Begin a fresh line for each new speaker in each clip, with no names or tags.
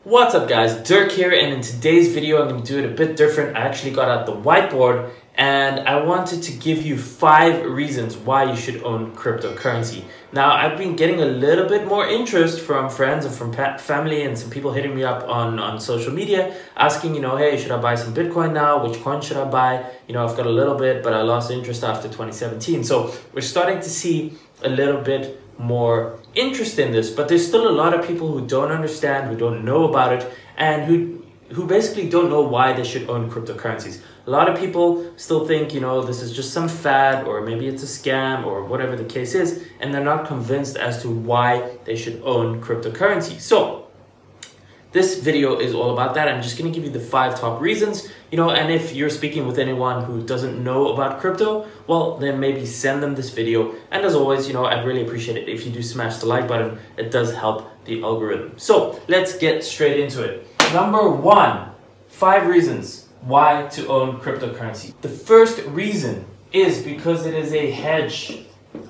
What's up guys, Dirk here, and in today's video I'm going to do it a bit different. I actually got out the whiteboard and I wanted to give you 5 reasons why you should own cryptocurrency. Now I've been getting a little bit more interest from friends and from family and some people hitting me up on social media asking, hey, should I buy some Bitcoin now? Which coin should I buy? I've got a little bit, but I lost interest after 2017. So we're starting to see a little bit more interest in this, but there's still a lot of people who don't understand, who don't know about it, and who basically don't know why they should own cryptocurrencies. A lot of people still think, this is just some fad, or maybe it's a scam, or whatever the case is, and they're not convinced as to why they should own cryptocurrency. So this video is all about that. I'm just going to give you the 5 top reasons, and if you're speaking with anyone who doesn't know about crypto, well, then maybe send them this video. And as always, I'd really appreciate it if you do smash the like button. It does help the algorithm. So let's get straight into it. Number 1, 5 reasons why to own cryptocurrency. The first reason is because it is a hedge,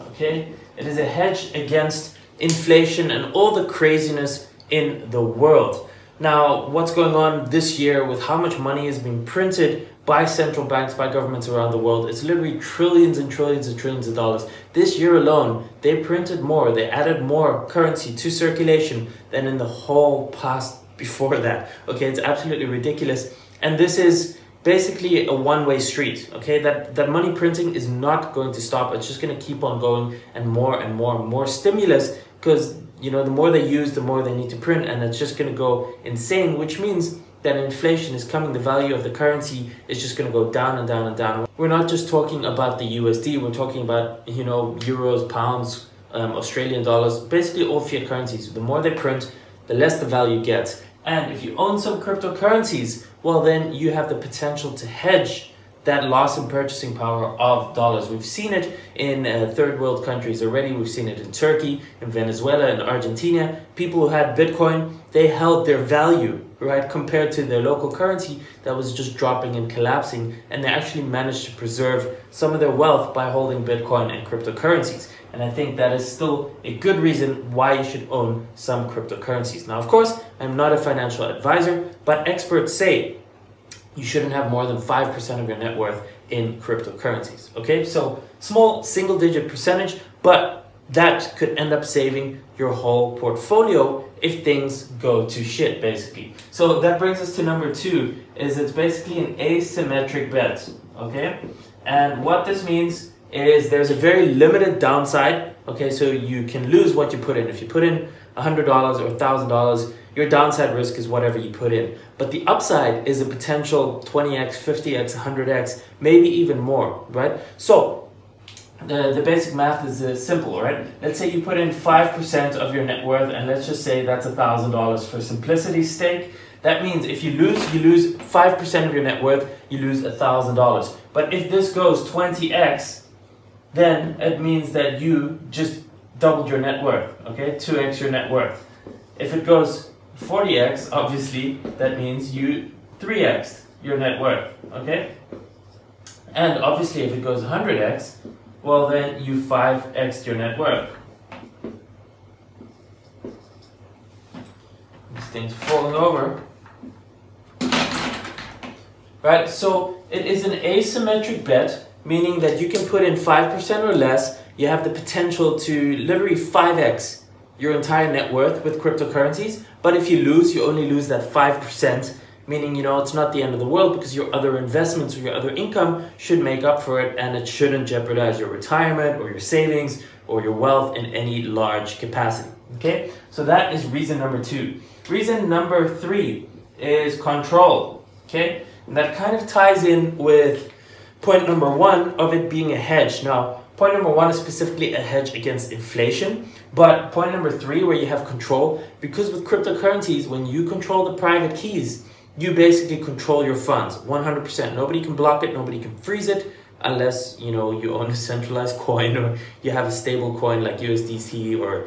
okay? It is a hedge against inflation and all the craziness in the world. Now, what's going on this year with how much money is being printed by central banks, by governments around the world? It's literally trillions and trillions and trillions of dollars. This year alone, they printed more, they added more currency to circulation than in the whole past before that. Okay, it's absolutely ridiculous. And this is basically a one-way street, okay? That money printing is not going to stop. It's just going to keep on going, and more and more and more stimulus, because the more they use, the more they need to print, and it's just going to go insane, which means that inflation is coming. The value of the currency is just going to go down and down and down. We're not just talking about the USD, we're talking about, euros, pounds, Australian dollars, basically all fiat currencies. The more they print, the less the value gets. And if you own some cryptocurrencies, well, then you have the potential to hedge that loss in purchasing power of dollars. We've seen it in third world countries already. We've seen it in Turkey, in Venezuela, in Argentina. People who had Bitcoin, they held their value, right, compared to their local currency that was just dropping and collapsing, and they actually managed to preserve some of their wealth by holding Bitcoin and cryptocurrencies. And I think that is still a good reason why you should own some cryptocurrencies. Now, of course, I'm not a financial advisor, but experts say you shouldn't have more than 5% of your net worth in cryptocurrencies, okay? So small single-digit percentage, but that could end up saving your whole portfolio if things go to shit, basically. So that brings us to number 2, is it's basically an asymmetric bet, okay? And what this means is there's a very limited downside, okay? So you can lose what you put in. If you put in $100 or $1,000, your downside risk is whatever you put in. But the upside is a potential 20x, 50x, 100x, maybe even more, right? So the basic math is simple, right? Let's say you put in 5% of your net worth, and let's just say that's $1,000 for simplicity's sake. That means if you lose 5% of your net worth, you lose $1,000. But if this goes 20x, then it means that you just doubled your net worth, okay? 2x your net worth. If it goes 40x, obviously, that means you 3x your net worth, okay? And obviously, if it goes 100x, well, then you 5x your net worth. This thing's falling over. Right, so it is an asymmetric bet, meaning that you can put in 5% or less. You have the potential to literally 5x your entire net worth with cryptocurrencies. But if you lose, you only lose that 5%, meaning, it's not the end of the world, because your other investments or your other income should make up for it, and it shouldn't jeopardize your retirement or your savings or your wealth in any large capacity, okay? So that is reason number 2. Reason number 3 is control, okay? And that kind of ties in with point number 1 of it being a hedge. Now, point number 1 is specifically a hedge against inflation, but point number 3, where you have control, because with cryptocurrencies, when you control the private keys, you basically control your funds 100%. Nobody can block it, nobody can freeze it, unless, you own a centralized coin, or you have a stable coin like USDC or,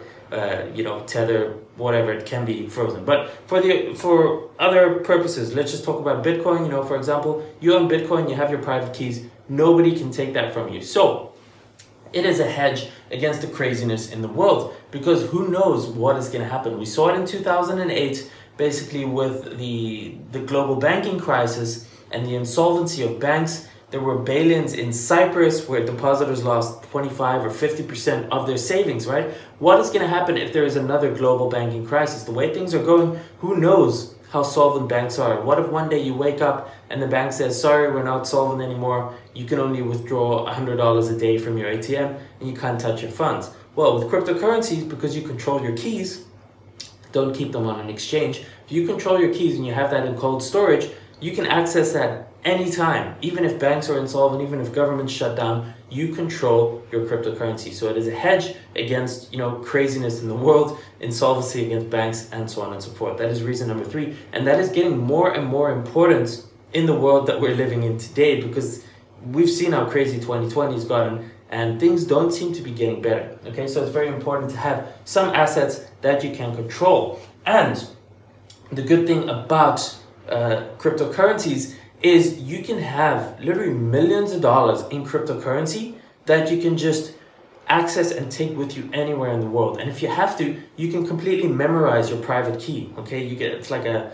Tether, whatever, it can be frozen. But for other purposes, let's just talk about Bitcoin. For example, you own Bitcoin, you have your private keys, nobody can take that from you. So it is a hedge against the craziness in the world, because who knows what is going to happen. We saw it in 2008 basically with the global banking crisis and the insolvency of banks. There were bail-ins in Cyprus where depositors lost 25 or 50% of their savings, right? What is going to happen if there is another global banking crisis? The way things are going, who knows how solvent banks are? What if one day you wake up and the bank says, sorry, we're not solvent anymore. You can only withdraw $100 a day from your ATM and you can't touch your funds. Well, with cryptocurrencies, because you control your keys, don't keep them on an exchange. If you control your keys and you have that in cold storage, you can access that anytime. Even if banks are insolvent, even if governments shut down, you control your cryptocurrency. So it is a hedge against, craziness in the world, insolvency against banks, and so on and so forth. That is reason number 3. And that is getting more and more importance in the world that we're living in today, because we've seen how crazy 2020 has gotten and things don't seem to be getting better. Okay, so it's very important to have some assets that you can control. And the good thing about cryptocurrencies is you can have literally millions of dollars in cryptocurrency that you can just access and take with you anywhere in the world. And if you have to, you can completely memorize your private key. Okay, it's like a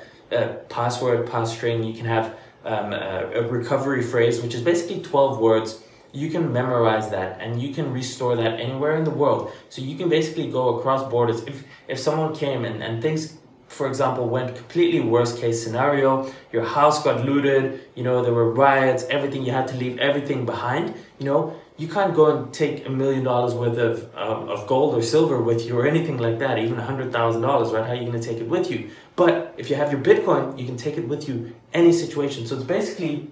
password, pass string. You can have a recovery phrase, which is basically 12 words. You can memorize that and you can restore that anywhere in the world. So you can basically go across borders. If someone came and things, for example, went completely worst case scenario, your house got looted, there were riots, everything, you had to leave everything behind, you can't go and take $1 million worth of gold or silver with you or anything like that, even $100,000, right? How are you going to take it with you? But if you have your Bitcoin, you can take it with you any situation. So it's basically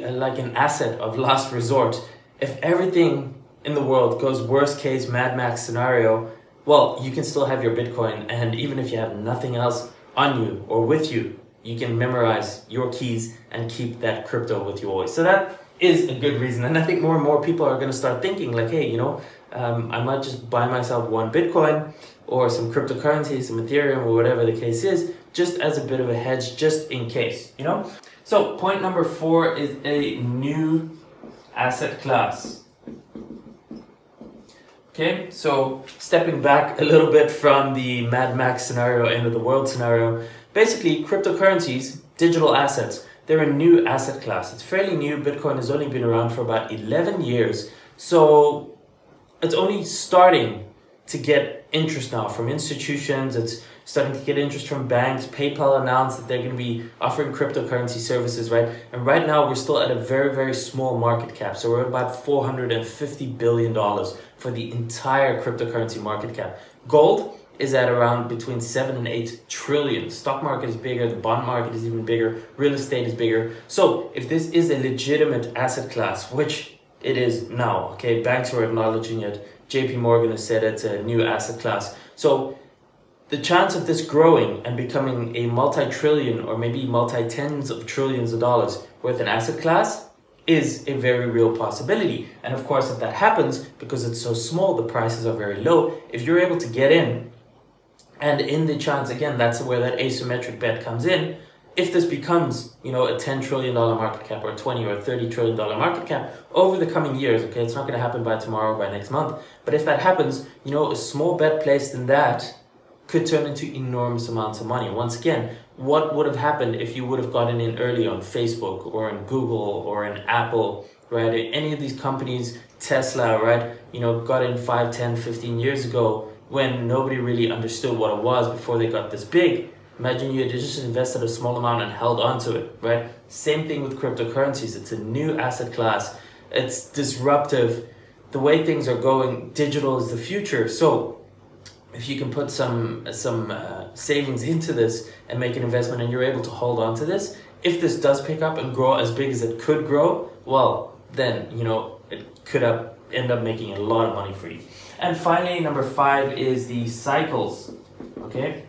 like an asset of last resort. If everything in the world goes worst case Mad Max scenario, well, you can still have your Bitcoin, and even if you have nothing else on you or with you, you can memorize your keys and keep that crypto with you always. So that is a good reason. And I think more and more people are going to start thinking like, hey, I might just buy myself one Bitcoin or some cryptocurrency, some Ethereum or whatever the case is, just as a bit of a hedge, just in case, So point number 4 is a new asset class. Okay, so stepping back a little bit from the Mad Max scenario, end of the world scenario, basically cryptocurrencies, digital assets, they're a new asset class. It's fairly new. Bitcoin has only been around for about 11 years. So it's only starting to get interest now from institutions. It's starting to get interest from banks. PayPal announced that they're going to be offering cryptocurrency services, right? And right now we're still at a very, very small market cap. So we're at about $450 billion for the entire cryptocurrency market cap. Gold is at around between 7 and 8 trillion. Stock market is bigger, the bond market is even bigger, real estate is bigger. So if this is a legitimate asset class, which it is now, okay, banks are acknowledging it, JP Morgan has said it's a new asset class. So the chance of this growing and becoming a multi-trillion or maybe multi-tens of trillions of dollars worth an asset class is a very real possibility. And of course, if that happens, because it's so small, the prices are very low, if you're able to get in, and in the chance, again, that's where that asymmetric bet comes in, if this becomes, a $10 trillion market cap or 20 or $30 trillion market cap over the coming years, okay, it's not going to happen by tomorrow, by next month, but if that happens, a small bet placed in that could turn into enormous amounts of money. Once again, what would have happened if you would have gotten in early on Facebook or in Google or in Apple, right? Any of these companies, Tesla, right? Got in 5, 10, 15 years ago when nobody really understood what it was before they got this big. Imagine you had just invested a small amount and held on to it, right? Same thing with cryptocurrencies. It's a new asset class. It's disruptive. The way things are going, digital is the future. So if you can put some savings into this and make an investment and you're able to hold on to this, if this does pick up and grow as big as it could grow, well, then, it could end up making a lot of money for you. And finally, number 5 is the cycles, okay?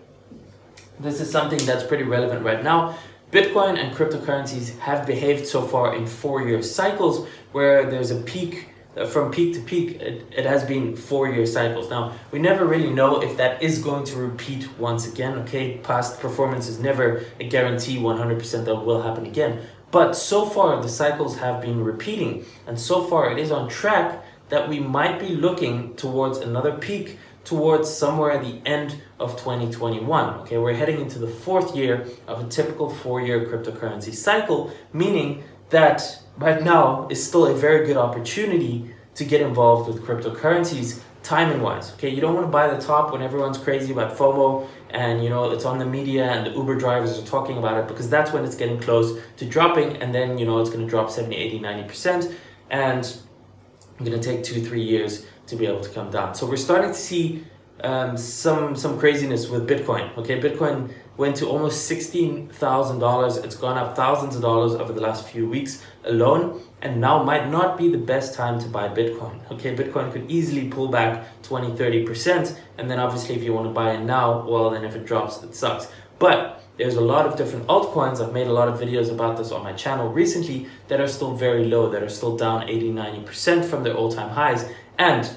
This is something that's pretty relevant right now. Bitcoin and cryptocurrencies have behaved so far in 4-year cycles where there's a peak. From peak to peak, it has been 4-year cycles. Now, we never really know if that is going to repeat once again, okay? Past performance is never a guarantee 100% that will happen again. But so far, the cycles have been repeating. And so far, it is on track that we might be looking towards another peak towards somewhere at the end of 2021. Okay, we're heading into the 4th year of a typical 4-year cryptocurrency cycle, meaning that right now is still a very good opportunity to get involved with cryptocurrencies timing wise. Okay, you don't want to buy the top when everyone's crazy about FOMO and you know it's on the media and the Uber drivers are talking about it, because that's when it's getting close to dropping, and then you know it's going to drop 70, 80, 90%, and it's going to take 2-3 years to be able to come down. So we're starting to see some craziness with Bitcoin. Okay, Bitcoin went to almost $16,000. It's gone up thousands of dollars over the last few weeks alone, and now might not be the best time to buy Bitcoin. Okay, Bitcoin could easily pull back 20-30%, and then obviously if you want to buy it now, well then if it drops, it sucks. But there's a lot of different altcoins. I've made a lot of videos about this on my channel recently that are still very low, that are still down 80-90% from their all-time highs. And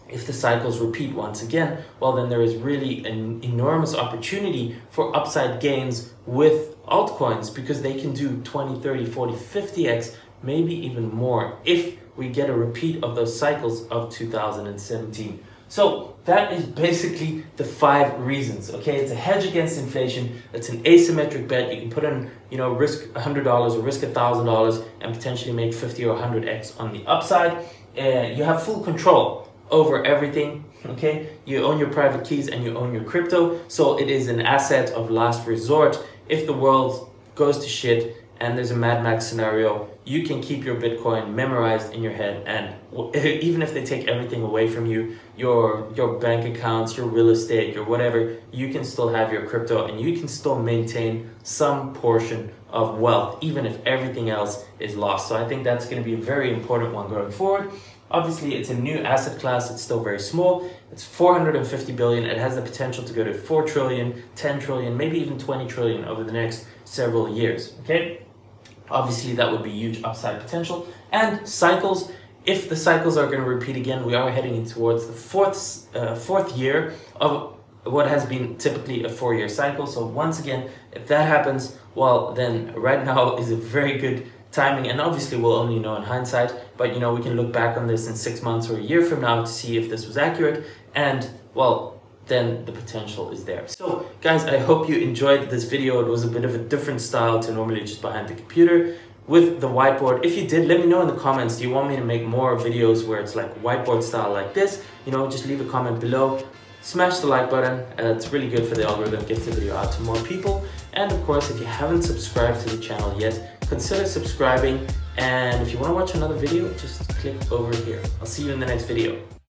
if the cycles repeat once again, well then there is really an enormous opportunity for upside gains with altcoins, because they can do 20, 30, 40, 50x, maybe even more if we get a repeat of those cycles of 2017. So that is basically the 5 reasons. Okay, it's a hedge against inflation. It's an asymmetric bet. You can put in, you know, risk $100 or risk $1,000 and potentially make 50 or 100x on the upside. You have full control over everything. Okay, you own your private keys and you own your crypto, so it is an asset of last resort. If the world goes to shit and there's a Mad Max scenario, you can keep your Bitcoin memorized in your head, and even if they take everything away from you, your bank accounts, your real estate, your whatever, you can still have your crypto and you can still maintain some portion of wealth, even if everything else is lost. So I think that's going to be a very important one going forward. Obviously, it's a new asset class. It's still very small. It's 450 billion. It has the potential to go to 4 trillion, 10 trillion, maybe even 20 trillion over the next several years. Okay, obviously that would be huge upside potential. And cycles, if the cycles are going to repeat again, we are heading towards the fourth year of what has been typically a 4-year cycle. So once again, if that happens, well then right now is a very good timing, and obviously we'll only know in hindsight, but you know, we can look back on this in 6 months or a year from now to see if this was accurate, and well then the potential is there. So guys, I hope you enjoyed this video. It was a bit of a different style to normally just behind the computer with the whiteboard. If you did, let me know in the comments, do you want me to make more videos where it's like whiteboard style like this? You know, just leave a comment below. Smash the like button, it's really good for the algorithm, gets the video out to more people. And of course, if you haven't subscribed to the channel yet, consider subscribing. And if you want to watch another video, just click over here. I'll see you in the next video.